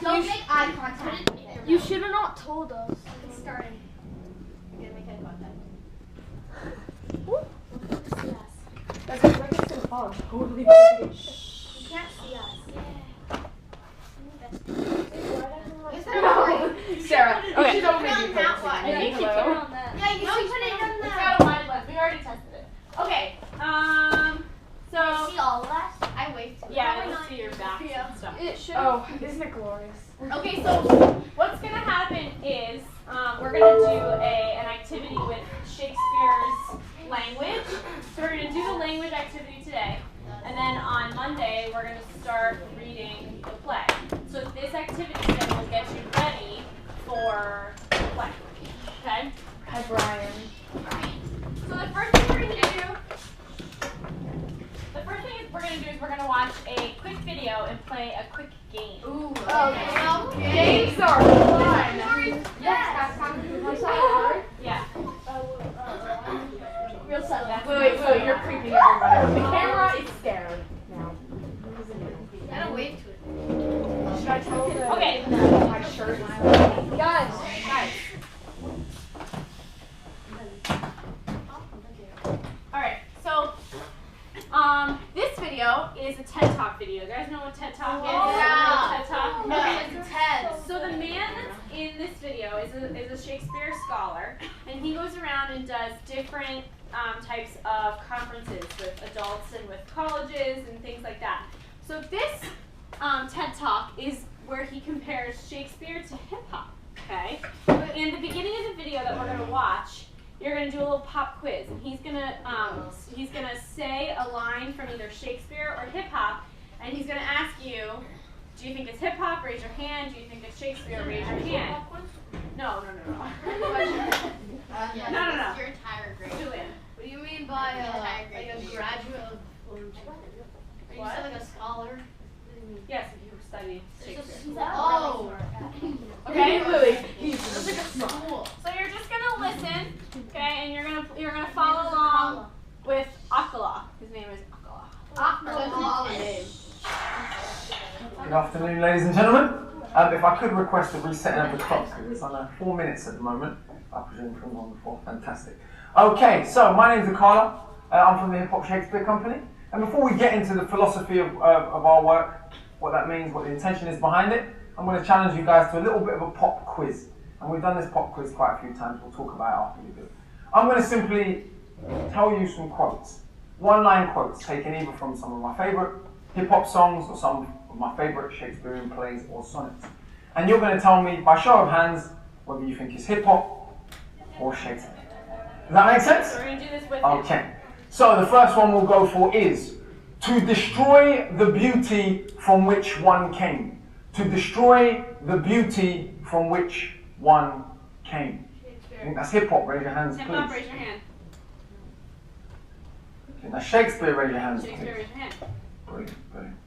Don't make eye contact. You should have not told us. It's starting. You're gonna make eye contact. That's like it's gonna fall. Totally. You can't see us. Is that right? Sarah. Okay. You should only Put do on that one. I think so. Yeah, you should put it on It's that. got a wide lens. We already tested it. Okay. So See all of us? I waved to it. yeah, let's see your back and stuff. It should. Oh, isn't it glorious? Okay, so what's gonna happen is we're gonna do an activity with Shakespeare's language. So we're gonna do the language activity today, and then on Monday we're gonna start reading the play. So this activity then will get you ready for the play. Okay? Hi, Brian. So the first thing we're gonna do is we're gonna watch a quick video and play a quick game. Ooh. Okay. Games are fun. Yes. Yeah. Real sad. Wait, you're creeping everybody. The camera is scared now. I don't wave to it. Should I tell them Okay. my shirt? Guys. Alright, so this video is a TED Talk video. You guys know what TED Talk is? Yeah. TED Talk? No, Okay. it's 10. So the man that's in this video is a Shakespeare scholar, and he goes around and does different types of conferences with adults and with colleges and things like that. So this TED Talk is where he compares Shakespeare to hip hop. Okay. In the beginning of the video that we're gonna watch, you're gonna do a little pop quiz, and he's gonna say a line from either Shakespeare or hip hop, and he's gonna ask you, do you think it's hip hop? Raise your hand. Do you think it's Shakespeare? Raise your hand. No. No. No. Your entire grade. Julian. What do you mean by like a graduate of? Are you still like a scholar? Yes, if you study Shakespeare. Oh. Okay. Lily. It's like a school. So you're just gonna listen, okay, and you're gonna follow along with Akala. His name is Akala. Good afternoon, ladies and gentlemen. If I could request a resetting of the clock, because it's on 4 minutes at the moment. I presume from one before. Fantastic. Okay, so my name's Akala. I'm from the Hip Hop Shakespeare Company. And before we get into the philosophy of our work, what that means, what the intention is behind it, I'm going to challenge you guys to a little bit of a pop quiz. And we've done this pop quiz quite a few times. We'll talk about it after we do it. I'm going to simply tell you some quotes. One-line quotes taken either from some of my favourite hip-hop songs or some of my favourite Shakespearean plays or sonnets. And you're going to tell me, by show of hands, whether you think it's hip-hop or Shakespeare. Does that make sense? So we're gonna do this with Okay. So the first one we'll go for is to destroy the beauty from which one came. To destroy the beauty from which one came. I think that's hip-hop. Raise your hands, hip please. hop. Raise your hand. Okay, now Shakespeare, raise your hands, Shakespeare. please. Raise your hand. Brilliant.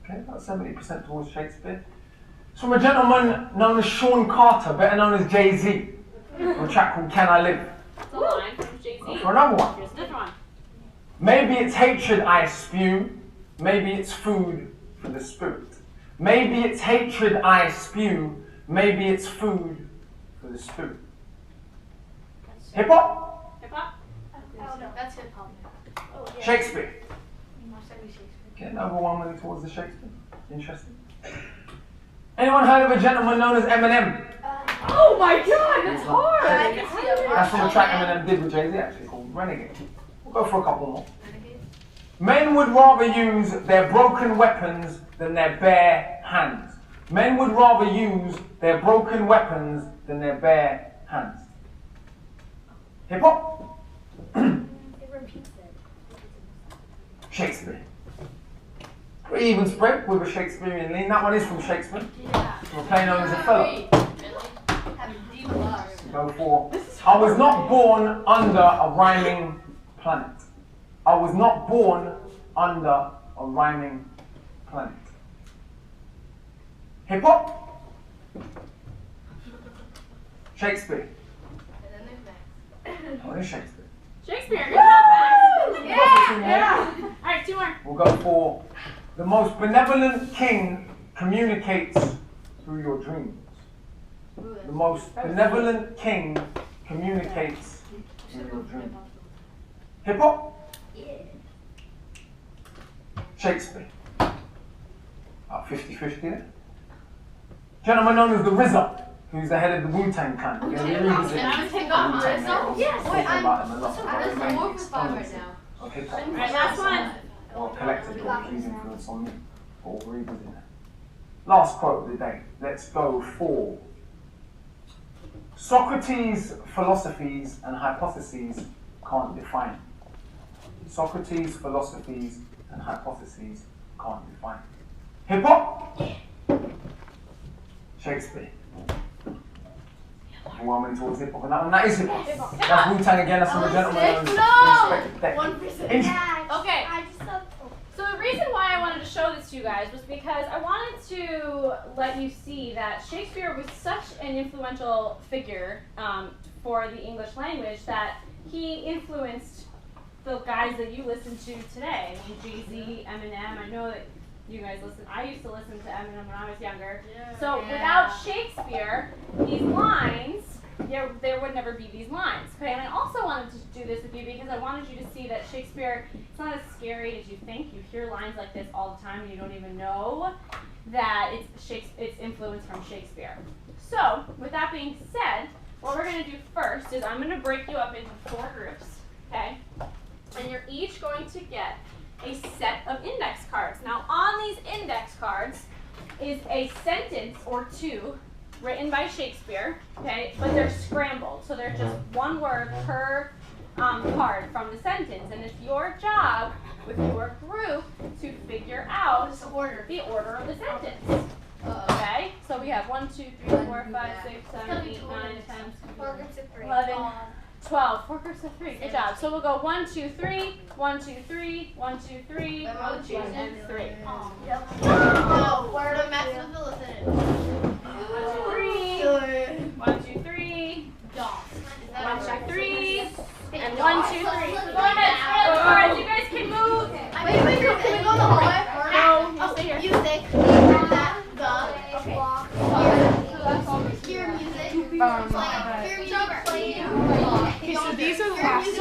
Okay, about 70% towards Shakespeare. It's from a gentleman known as Sean Carter, better known as Jay-Z. From a track called Can I Live? That's a line from Jay-Z. Go for another one. Here's another one. Maybe it's hatred I spew, maybe it's food for the spirit. Maybe it's hatred I spew, maybe it's food for the spirit. Hip hop? Hip hop. That's hip hop. Oh, yeah. Shakespeare. Must have been Shakespeare. Okay, another one moving towards the Shakespeare. Interesting. Anyone heard of a gentleman known as Eminem? Oh my God, that's hard. That's from a track Eminem did with Jay-Z actually called Renegade. We'll go for a couple more. Men would rather use their broken weapons than their bare hands. Men would rather use their broken weapons than their bare hands. Hip hop? Shakespeare. Pretty even spread with a Shakespearean lean. That one is from Shakespeare. Yeah. From a play known as Othello. Have deep loves. Go for I was not born under a rhyming planet. I was not born under a rhyming planet. Hip hop? Shakespeare. And then there's Max. What is Shakespeare? Shakespeare. Good job, Max. Yeah. All right, 2 more. We'll go for the most benevolent king communicates through your dreams. The most benevolent king communicates through your dreams. Hip hop? Shakespeare. About 50-50 there. Gentleman known as the RZA, who's the head of the Wu-Tang Clan. We're going to revisit I was thinking about RZA. Yes. Wait, I'm about him a lot. I'm 4 for 5 right now. Of hip hop. Alright, last one. Or collective or huge influence on me. Or revisit it. Last quote of the day. Let's go for Socrates' philosophies and hypotheses can't define. Socrates' philosophies and hypotheses can't define. Hip hop? Shakespeare. Overwhelming towards hip hop, and that is hip hop. That's Wu-Tang again, that's from the gentleman. Okay. So the reason why I wanted to show this to you guys was because I wanted to let you see that Shakespeare was such an influential figure for the English language that he influenced the guys that you listen to today. I mean, Jay-Z, Eminem. I know that you guys listen. I used to listen to Eminem when I was younger. So without Shakespeare, these lines, there would never be these lines. Okay, and I also wanted to do this with you because I wanted you to see that Shakespeare, it's not as scary as you think. You hear lines like this all the time and you don't even know that it's influenced from Shakespeare. So, with that being said, what we're going to do first is I'm going to break you up into 4 groups, okay? And you're each going to get a set of index cards. Now, on these index cards is a sentence or 2 written by Shakespeare, okay, but they're scrambled, so they're just one word per card from the sentence, and it's your job with your group to figure out the order of the sentence. Okay, so we have 1, 2, 3, 4, 5, 6, 7, 8, 9, 10, 11, 12. 4 groups of 3. Good job. So we'll go 1, 2, 3, 1, 2, 3, 1, 2, 3, 1, 2, and 3. Yep. No, we're the master of the listening. 1, 2, 3, 1, 2, 3, and 1, 2, 3. Go ahead. Alright, you guys can move. Wait, can we go in the hallway? No, you stay here. Music. Hear music. Okay, so these are the last 2 to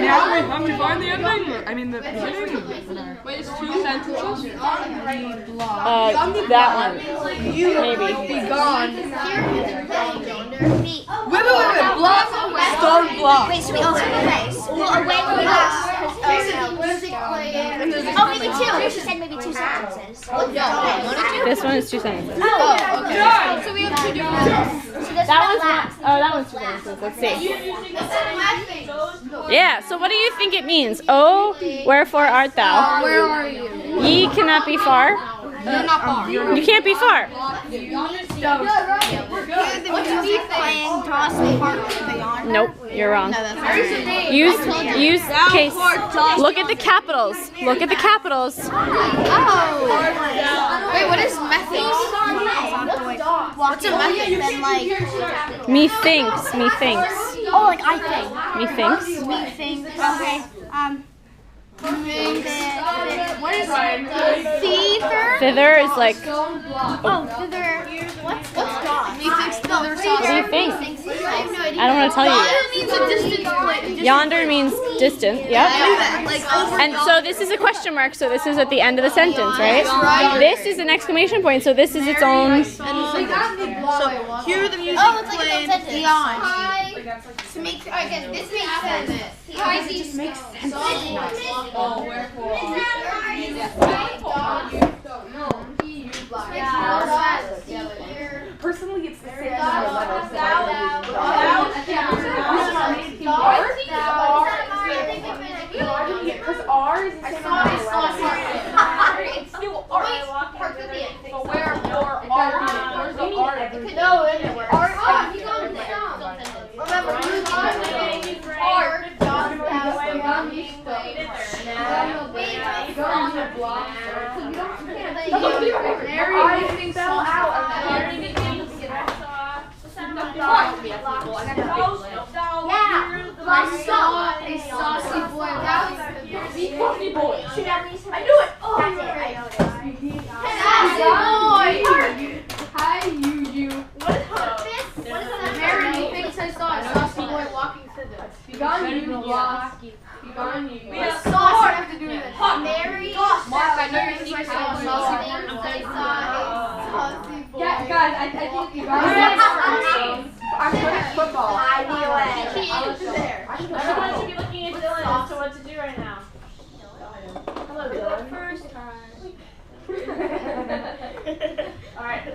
now we find the ending. I mean the beginning. Wait, it's 2 sentences? That one. You Maybe. be gone. Wait. Block. Stone block. Wait, so we also have a race. Well, away from us. Music playing. Oh, maybe 2. She said maybe 2 sentences. This one is 2 sentences. Oh, okay. So we have 2 different ones. So this That one one's not. Oh, that one's 2 sentences. Let's see. Yeah. So what do you think it means? Oh, wherefore art thou? Where are you? Ye cannot be far. You're not far. You can't be far. Nope, you're wrong. Use case. Look at the capitals. Look at the capitals. Wait, what is methods? What's a method? Then like Methinks. Methinks. Oh, like I think. Methinks. Me think. Okay. What is thither? Thither is like. Oh, thither. What's God? methinks thither What do you think? I have no idea. I don't want to tell you yet. means a distance point. Yonder means distant. Yep. Like over. And so this is a question mark, so this is at the end of the sentence, right? This is an exclamation point, so this is its own. So hear the music Oh, it's like playing a sentence. beyond. To make. Okay, this makes sense. It just makes sense. Personally, it's the same as because R is the same as It's still art. But where more R? Where's the R? No, art. Remember, art. Hi, you. What is this? What is that? Mary thinks I saw a saucy boy walking scissors. Be gone, you lost. Be gone, you. We have sauce have to do this. Mary. Mark, I know you're I thinking I saw a saucy boy. saw a saucy boy. Yeah, guys, I think you guys. I'm good at football. I knew it. There. Everyone should be looking at Dylan as to what to do right now. Hello, Dylan. First time. Alright.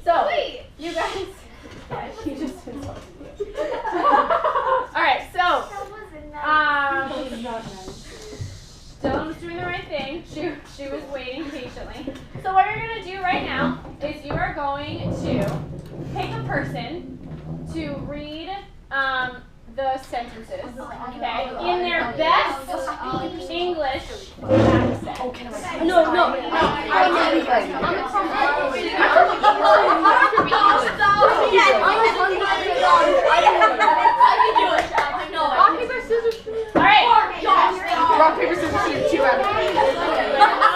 So, Wait. you guys. Yeah, you just insulted me. Alright, so, Dylan was doing the right thing. She was waiting patiently. So what you're going to do right now is you are going to pick a person to read the sentences, okay, in their best English accent. No. Alright. Rock, paper, scissors, shoot. 2 out of 3.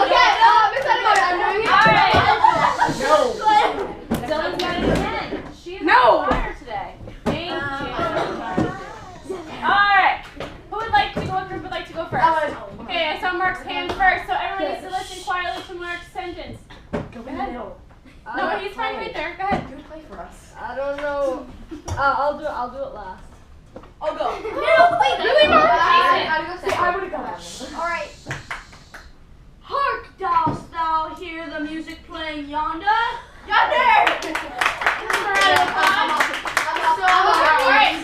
Okay, Dylan's got it again. She's No. on fire today. Thank you. Alright. Who would like to go? Group would like to go first? Okay, I saw Mark's hand first, so everyone needs to listen quietly to Mark's sentence. Go ahead. No, he's fine right there. Go ahead. I don't know. I'll do it last. I'll go. No, wait, really, Mark? I would have gone. Alright. Hark, dost thou hear the music playing yonder? Alright,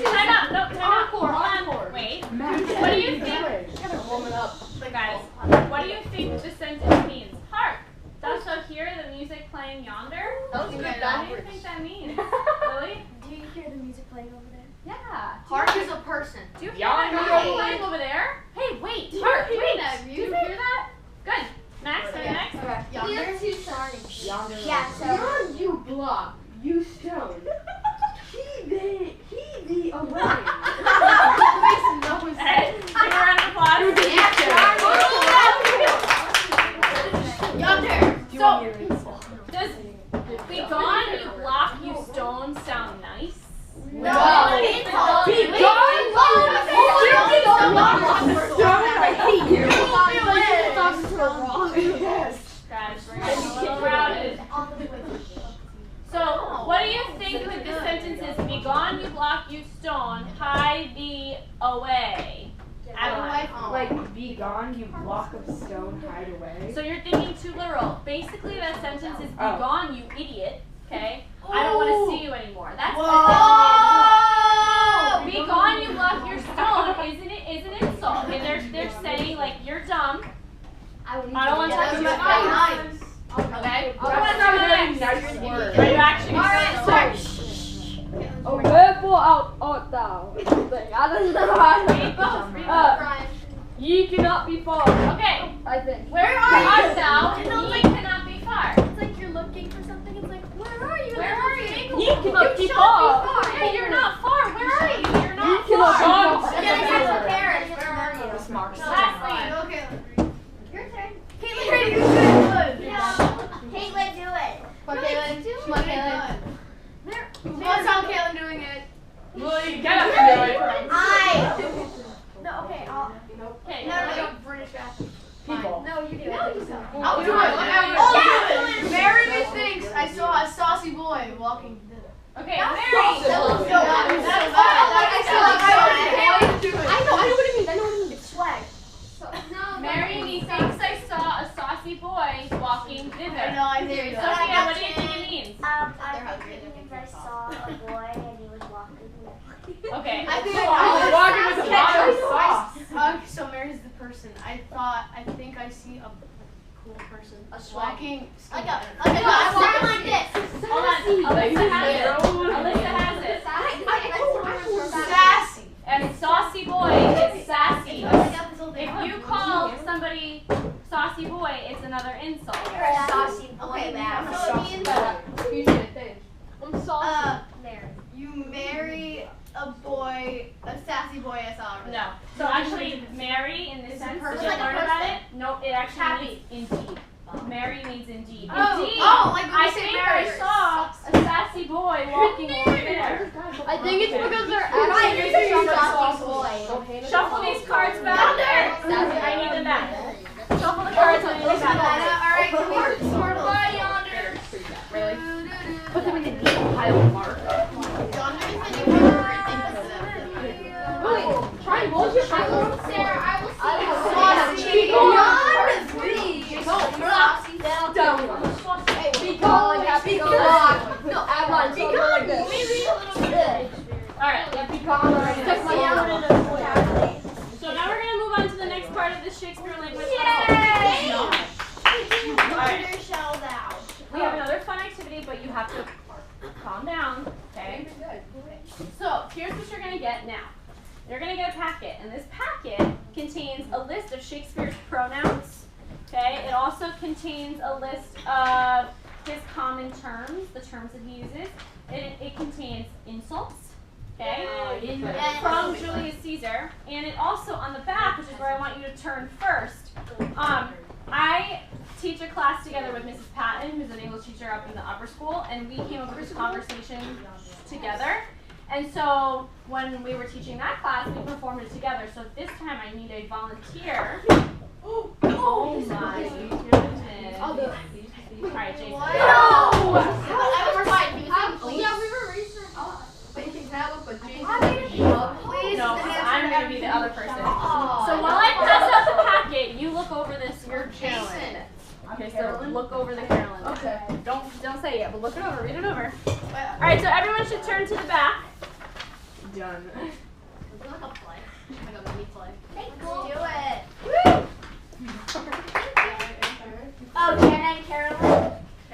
time out. No, time out. Hold on. Wait. What do you think? Guys, what do you think the sentence means? Hark! Dost thou hear the music playing yonder? That was good. What do you think that means? Really? Do you hear the music playing over there? Yeah. Hark is a person. Do you hear that music playing over there? Hey, wait. Hark, wait. Do you hear that? Good. Max, are you next? You're too sorry. Yeah, so. You block. You stone. He thee away. Alright, give a round of applause. Yonder. So, does be gone, you block, you stone sound nice? No. Be gone. Guys, we're getting a little rowdy. So, what do you think that this sentence is? Be gone, you block, you stone, hide thee away. Adeline. Like, be gone, you block of stone, hide away. So you're thinking too literal. Basically, that sentence is be gone, you idiot. Okay? I don't want to see you anymore. That's what be gone, you block your stone is an insult. Okay, they're saying like you're dumb. I don't want to talk to you. Okay? That's not a very nice word. Are you actually going to Oh, wherefore art thou? I don't know. read both? Read both. Ye cannot be far. Okay. I think. Where art thou? Ye cannot be far. It's like you're looking for something. It's like, where are you? Where are you? Ye cannot be far. Yeah, you're not far. Where are you? You're Ye not cannot be far. far. Lastly, Okay. Your turn. Caitlin, No. Caitlin, do it. Come on, Caitlin. Come on, Caitlin. What's on Caitlin doing it? Well, you get up and do it. No, okay, I'll. okay. No, Like a British accent. People. No, you do it. I'll do it. Mary thinks I saw a saucy boy walking. Okay, Mary. No, I know what it means. it's swag. Mary thinks I saw a saucy boy walking thither. I know, I hear you. Sophia, what do you think it means? I think it means I saw a boy and he was walking. Okay. I think I was walking with a lot of sauce. So Mary's the person. I think I see a cool person. Walking. Like a walking like this. Hold on. Alyssa has it. Sassy. And saucy boy is sassy. If you call somebody saucy boy, it's another insult. Saucy boy, man. So it means Indeed. Oh, like when I you say think I barriers. saw a sassy boy walking over there. I think it's because they're Shuffle these cards back. I need them back. Shuffle the cards. I need them back. Alright, come here. Bye, Yonder. Really? Put them in the neat pile of mark. Try and hold your Sarah, I will see you. Alright. So now we're gonna move on to the next part of the Shakespeare language. We have another fun activity, but you have to calm down, okay? So here's what you're gonna get now. You're gonna get a packet, and this packet contains a list of Shakespeare's pronouns, okay? It also contains a list of his common terms, the terms that he uses. It contains insults, okay? From Julius Caesar, and it also on the back, which is where I want you to turn first. I teach a class together with Mrs. Patton, who's an English teacher up in the upper school, and we came up with this conversation together. And so when we were teaching that class, we performed it together. So this time I need a volunteer. Oh my goodness. I'll do it. All right, Jason. No! No, I'm going to be the other person. So while I pass out the packet, you look over this, your Carolyn. Okay, so look over the Carolyn. Okay. Don't say it yet, but look it over, read it over. All right, so everyone should turn to the back. Done. Like a play. Like a mini play. Do it. Oh, Jen and Carolyn.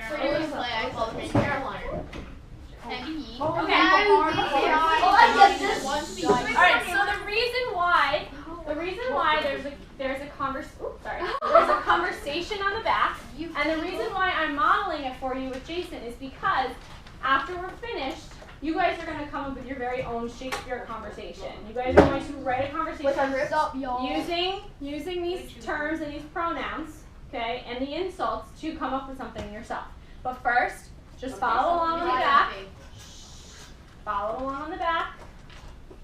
For your play, I call it Caroline. Okay. Oh, I get this. All right. So the reason why there's a conversation on the back, and the reason why I'm modeling it for you with Jason is because after we're finished, you guys are going to come up with your very own Shakespeare conversation. You guys are going to write a conversation using these terms and these pronouns, okay, and the insults to come up with something yourself. But first, just follow along on the back. Follow along on the back,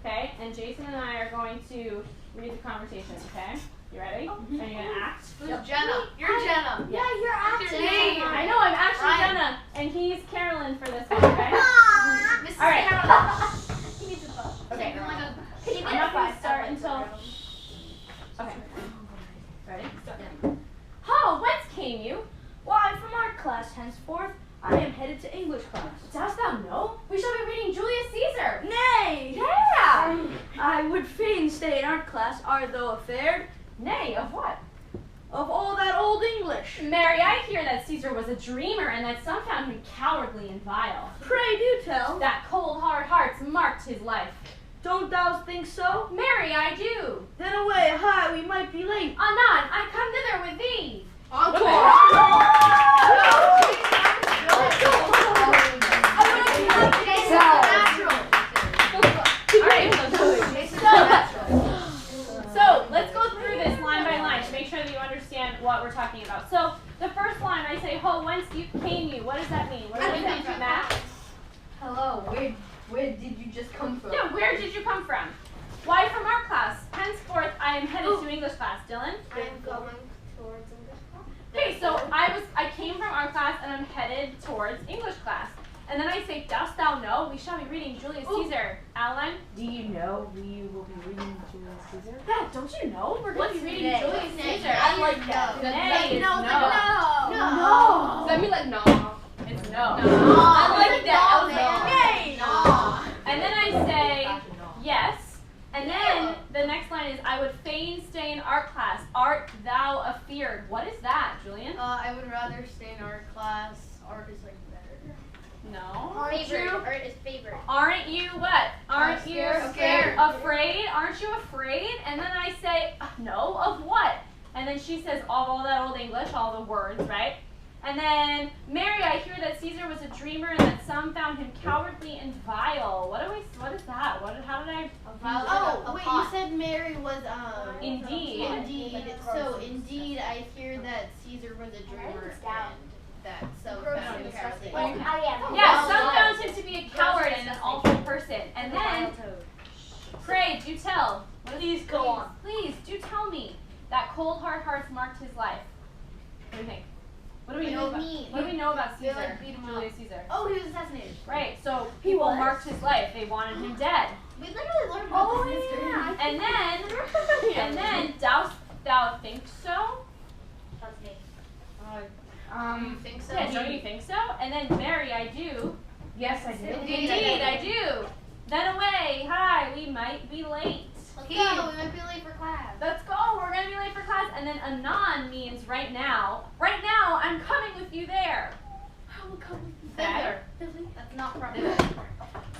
okay? And Jason and I are going to read the conversation, okay? You ready? Are you going to act? Who's Jenna? You're Jenna. Yeah, you're acting. I know, I'm actually Ryan. Jenna, and he's Carolyn for this one, okay? Mrs. All right. Caroline. Okay. Can you I'm not going to start until... Okay. Ready? Oh, whence came you? Why, from art class henceforth, I am headed to English class. Dost thou know? We shall be reading Julius Caesar. Nay! Yeah! I would fain stay in art class, art thou affared, Nay, of what? of all that old English. Mary, I hear that Caesar was a dreamer and that some found him cowardly and vile. Pray do tell. That cold hard hearts marked his life. Don't thou think so? Mary, I do. Then away, hi, we might be late. Anon, I come thither with thee. So let's go through this line by line to make sure that you understand what we're talking about. So the first line, I say, "Ho, whence came you?" What does that mean? What does that mean, Matt? Hello, where did you just come from? Yeah, where did you come from? Why, from our class. Henceforth, I am headed to English class. Dylan? I'm going towards English class. Okay, so I came from our class and I'm headed towards English class. And then I say, dost thou know? We shall be reading Julius Caesar. Adeline? Do you know we will be reading Julius Caesar? Yeah, don't you know? We're going to be reading nay? Julius Caesar. I like that. Nay is no. No. Does that mean like no? It's no. No. I like that. Nay. No. And then I say, yes. And then the next line is, I would fain stay in art class. Art thou afeard? What is that, Julian? I would rather stay in art class. Art is like better. No. Favorite. Art is favorite. Aren't you what? Aren't you scared. afraid? Aren't you afraid? And then I say, no, of what? And then she says all that old English, all the words, right? And then, Mary, I hear that Caesar was a dreamer and that some found him cowardly and vile. What is that? How did I? Oh, wait, you said Mary was, Indeed. Indeed. So, indeed, I hear that Caesar was a dreamer and that. So found him cowardly. Yeah, some found him to be a coward and an awful person. And then, Craig, do tell. Please go on. Please, do tell me that cold hard hearts marked his life. What do you think? What do we know about? What do we know about Caesar? like, beat him up. Julius Caesar. Oh, he was assassinated. Right. So people marked his life. They wanted him dead. We literally learned about this history. And then, dost thou think so? That's me. You think so? Yeah, don't you think so? And then, Mary, I do. Yes, I did. Indeed, I do. Then away. Hi, we might be late. Let's go. We might be late for class. Let's go. We're gonna be late for class. And then anon means right now. Right now, I'm coming with you there. I will come with you Okay. That's not proper.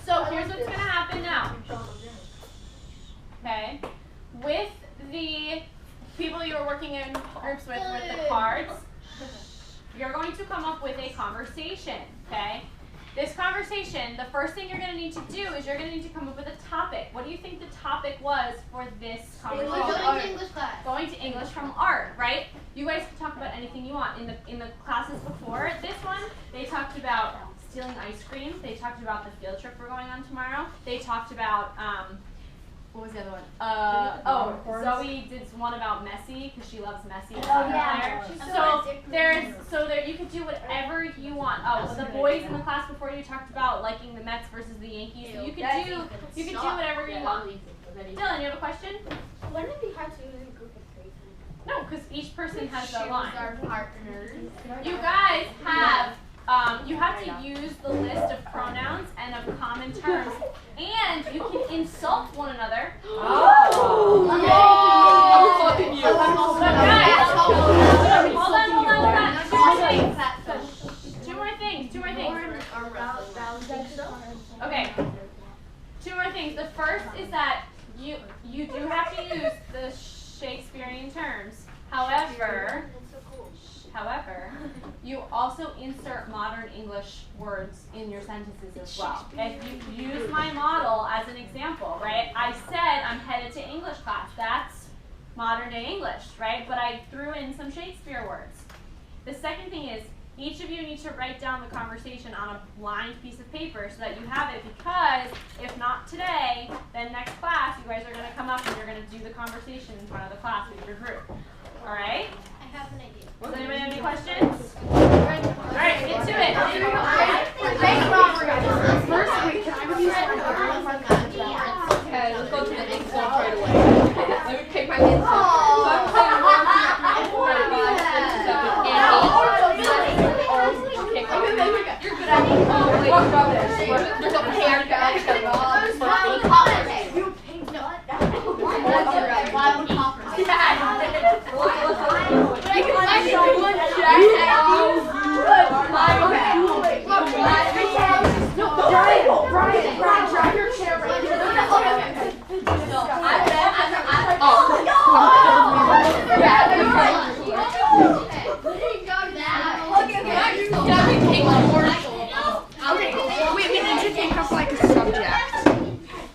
So here's what's gonna happen now. Okay. With the people you're working in groups with the cards, you're going to come up with a conversation. Okay. This conversation, the first thing you're going to need to do is you're going to need to come up with a topic. What do you think the topic was for this conversation? Going to English class. Going to English from art, right? You guys can talk about anything you want. In the classes before this one, they talked about stealing ice cream. They talked about the field trip we're going on tomorrow. They talked about what was the other one? Zoe did one about Messi because she loves Messi. So there you could do whatever you want. Oh, the boys in the class before you talked about liking the Mets versus the Yankees. So you could do whatever you want. Dylan, you have a question? Wouldn't it be hard to use a group of three? No, because each person has a Choose line. our partners. You guys have you have to use the list of pronouns and of common terms, and you can insult one another. Oh! I'm fucking you. Two more things. Okay. Two more things. The first is that you do have to use the Shakespearean terms. However, you also insert modern English words in your sentences as well. If you use my model as an example, right? I said I'm headed to English class. That's modern day English, right? But I threw in some Shakespeare words. The second thing is each of you need to write down the conversation on a lined piece of paper so that you have it, because if not today, then next class you guys are going to come up and you're going to do the conversation in front of the class with your group. All right? I have an idea. Does anybody have any questions? All right, get to it. First, wait, can I use okay, let's go to the insult right away. Let me pick my insult. So I'm saying 1, 2, 3, 4, 5, 6, 7, 8. You're good at it. Oh, wait, stop this. There's a hair guy. You pink nut. Wild coppers. Brian, drop your chair right here. We need to think of like a subject.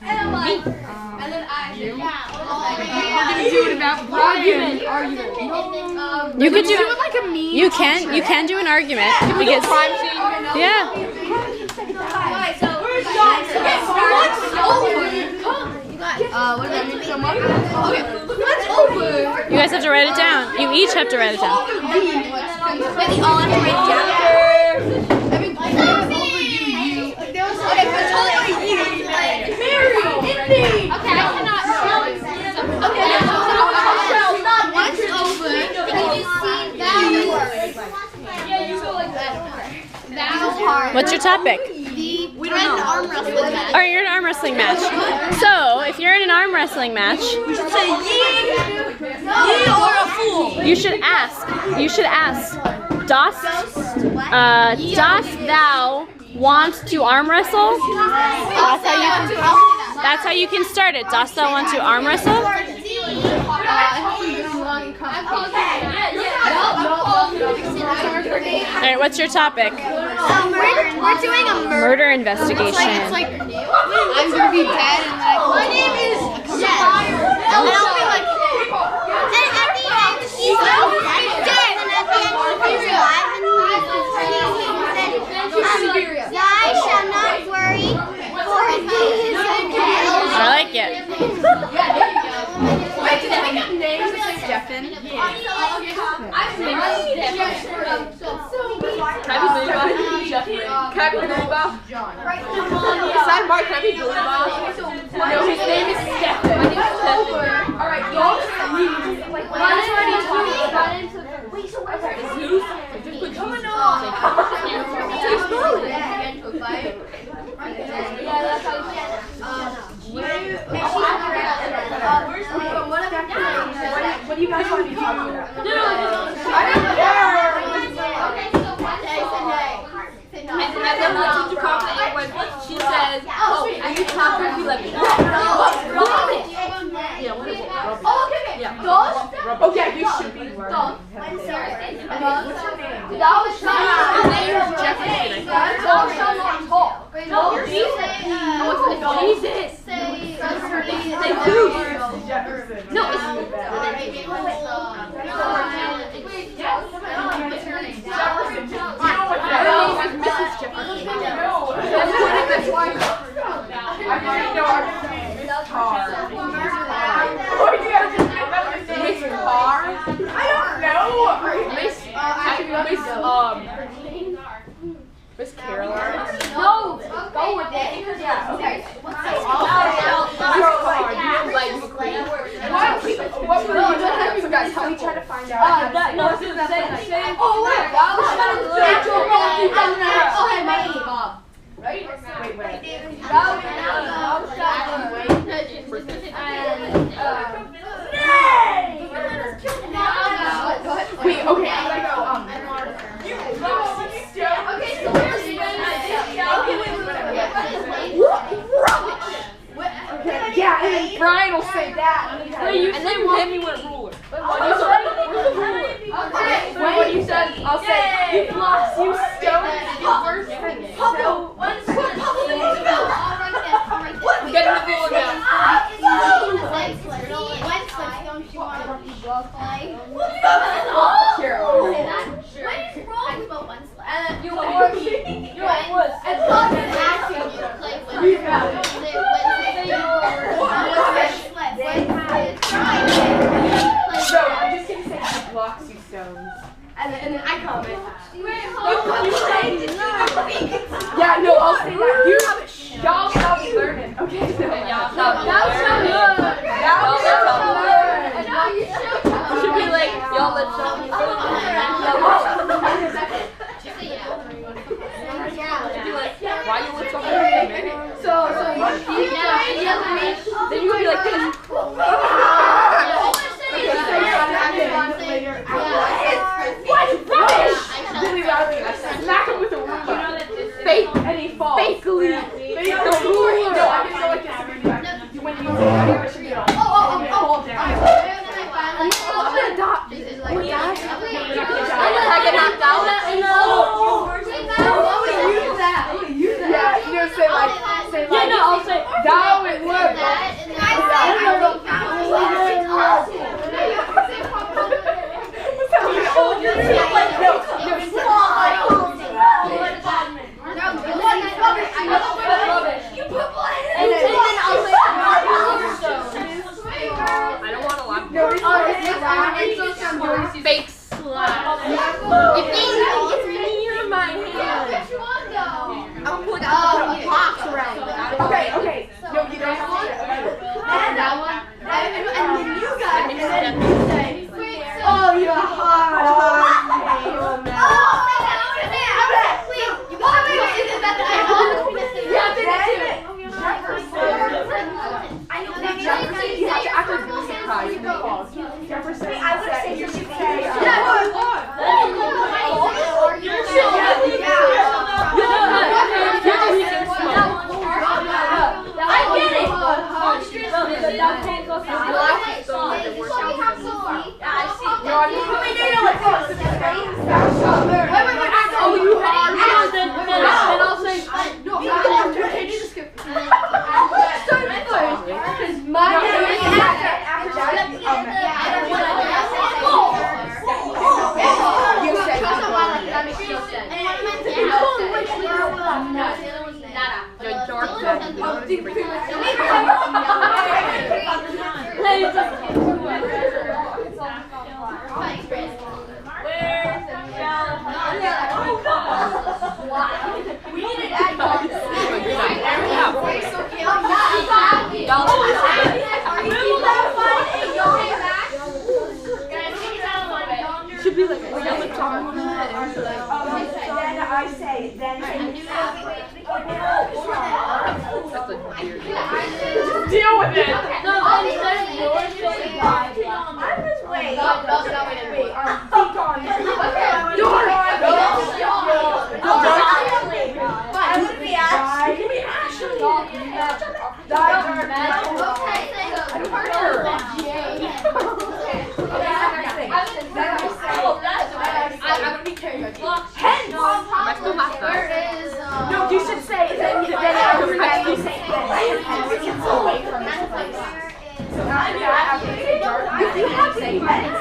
We're gonna do it about argument. You could do it like a meme. You can do an argument because yeah. You guys have to write it down. You each have to write it down. What's your topic? We don't know. Arm wrestling match. Oh, you're in an arm wrestling match. So, if you're in an arm wrestling match, We should say ye or a fool. you should ask, dost thou want to arm wrestle? That's how you can start it. Dost thou want to arm wrestle? Alright, what's your topic? We're doing a Murder investigation. I'm gonna be dead and like my name is and I'll be like and at the end he's dead and at the end he's alive and Sign Mark, can I be Billy Bob? No, his name is Stefan. My name is Stefan. Alright, y'all Wait, so what's okay, Zeus? Just put Jesus. That's how you spell it. Yeah, that's how you What do you guys want to be talking about? I don't She says, oh, are you talking to like, yeah, wonderful. Oh, okay. Yeah. Dos? Oh, yeah, you should be. Dos. What's your name? That was His name is Jefferson. No, Jesus. Say Zeus. No, Mrs. Jefferson. Miss Carr? I don't know. Miss Caroline? no, go with it. Yeah, okay. Miss Carr, do you like McQueen? What so guys, help me try to find out. Oh, wait. Right? Wait. Wait, okay, I gotta go. You Roxy Stone. Okay, so where's Okay, yeah, and then Brian will say that. Wait, you and then we'll hit me with a ruler. What you said, I'll say, you blocks, you stone, you worst thing. Get in the ruler now. So, I'm just gonna say he blocks you stones. And then I comment. Yeah, no, I'll say that. Y'all shall be learning. Okay, so y'all shall be learning. You should be like, y'all let shall be learning. Why you let shall be learning? So then you would be like this. What rubbish! Really loudly, I smack him with a ruler. Fake, and he falls. Fakely. Fake the ruler. No, I didn't know what this would be. When you should get off. Fall down. I'm gonna die. I get knocked out? Yeah, you know, say like, yeah, no, I'll say, down it works. I don't want to laugh. Fake slap. It's near my hand. I'm putting a box around it. Okay. No, you don't have to. And that one. And then you guys. Oh, you're hard. Jefferson, I would say you should say. Where Deal with it. No, you should say then you say away from this place. So after that, after you say dark, you have to say pets.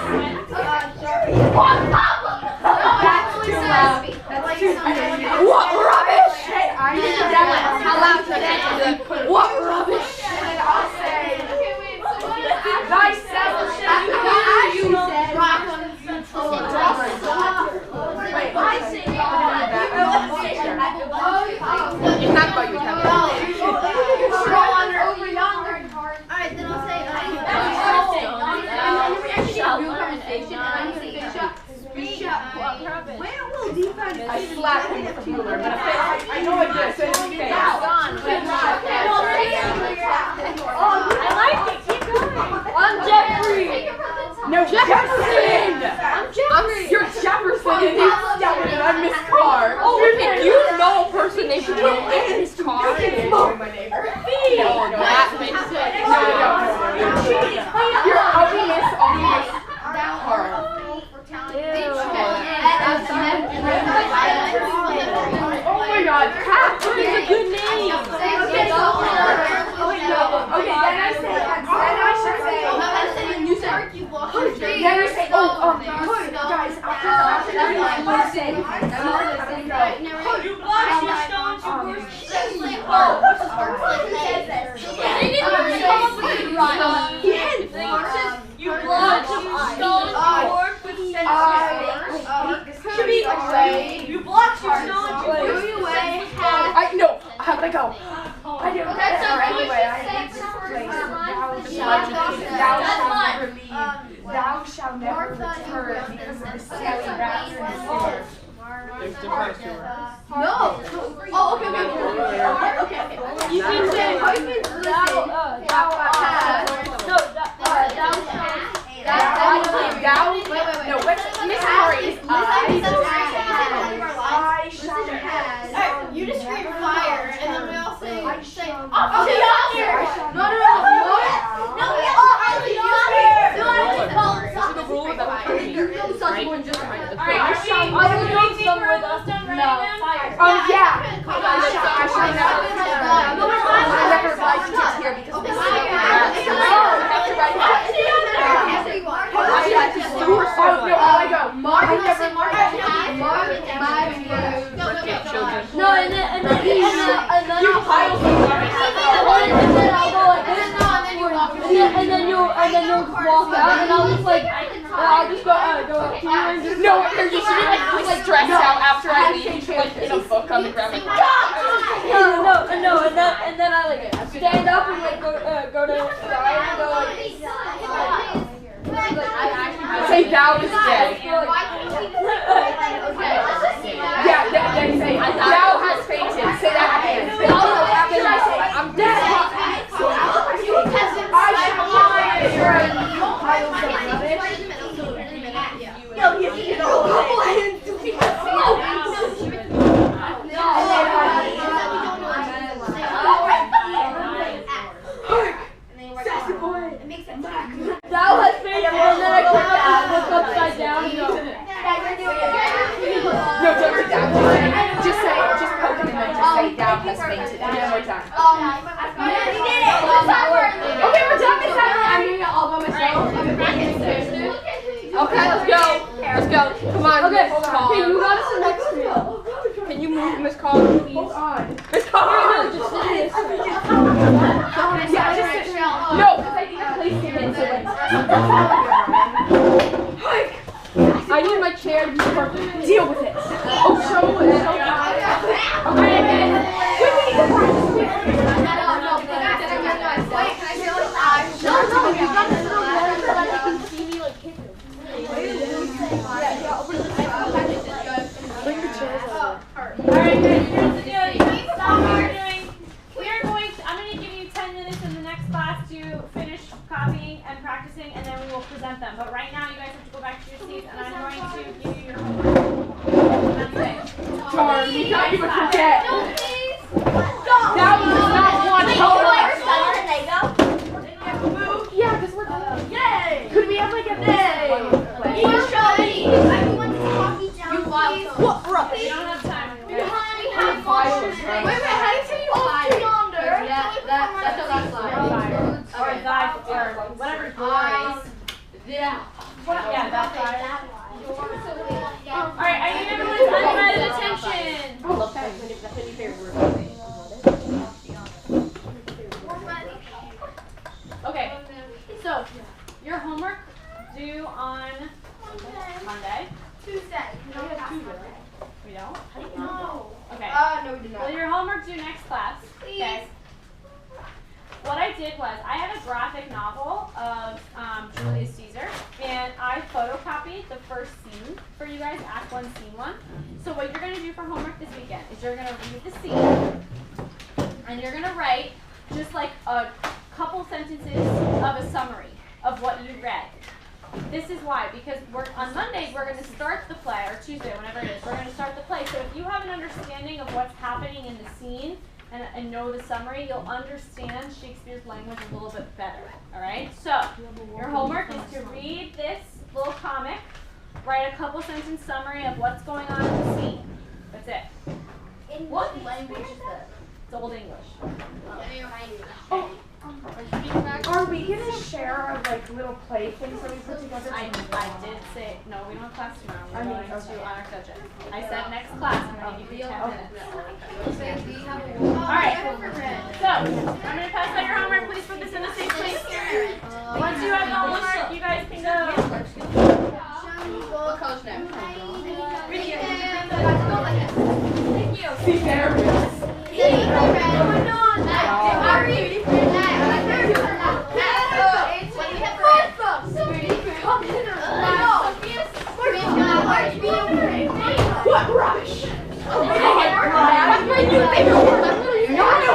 That's too loud. That's too loud. What rubbish! Hey, I need to yell it. How loud can I do it? What rubbish! And then I'll say, thyself. You said rock on the floor. Wait, I say it's not about you, Kevin. Over yonder. Alright, then I'll say where will defense? I slapped him with a ruler, but I know I did, so it's okay. I like it, keep going. I'm Jeffrey. No, Jefferson. I'm Jeffrey. You're Jefferson and I'm Miss Carr. Oh, you know a person named Miss Carr? My neighbor. No, that makes sense. You're Miss Carr. Oh my God, Catherine is a good name. Okay, then I should say, you said, then I say, guys, after that, you blocked your stones, you blocked your stones, you blocked your stones, you threw away. No, how did I go? I didn't get it anyway. Thou shalt never return because of the silly rats and stairs. No! Oh, okay. You can say, thou no, Miss Murray is I shall have. You just scream fire, and then we all say, okay, yonder! No, the rule about oh yeah! I shall never write tickets here because of this. No, and then you'll walk out, and I'll just like, I'll just go up to you and just no, you should be like dressed out after I leave, like in a book on the ground. Like, no, and then I like stand up and like go to the side and go like say thou is dead. Yeah, then say thou has fainted. Say that again. Then I say I'm dead. I shall lie. No, thou hast fainted, and then I look upside down and go. No, don't say down. Just poke him and then just say thou hast fainted. And then we're done. Okay, we're done this time. I'm doing it all by myself. Okay, let's go. Come on. Okay, hey, you got us next to me. Can you move, Miss Carr, please? Hold on. Miss Carr! No, just sit this. Yeah, just sit. No, because I need a place to sit. I need my chair to be perfect. Deal with it. Oh, show it. Okay. Bring the chairs over. Alright, Okay. That was not one homework. Yeah, because we're done. Yay! Could we have like a day? What? We don't have time. Wait, how do you say you Or that, or whatever glorious. Yeah. Yeah, that's right. Alright, I need everyone's undivided attention. Okay, so your homework due on Monday. Tuesday. We don't? No. Okay. No, we did Well, your homework due next class. Okay. What I did was I had a graphic novel of Julius Caesar, and I photocopied the first scene for you guys, Act 1, Scene 1. So what you're going to do for homework this weekend is you're going to read the scene, and you're going to write just like a couple sentences of a summary of what you read. This is why, because on Monday we're going to start the play, or Tuesday, whenever it is, we're going to start the play. So if you have an understanding of what's happening in the scene, and know the summary, you'll understand Shakespeare's language a little bit better, all right? So, your homework is to read this little comic, write a couple sentence summary of what's going on in the scene. That's it. What language is that? It's Old English. Are we gonna share our like little play things that we put together? I did say, no, we don't have class tomorrow. We're going to honor subject. I said next class, I'm going to give you 10 minutes. Alright, so, I'm going to pass out your homework. Please put this in a safe place. Once you have the homework, you guys can go. What color's next? Thank you. Be nervous. What rush? That's my new favorite word. No, no,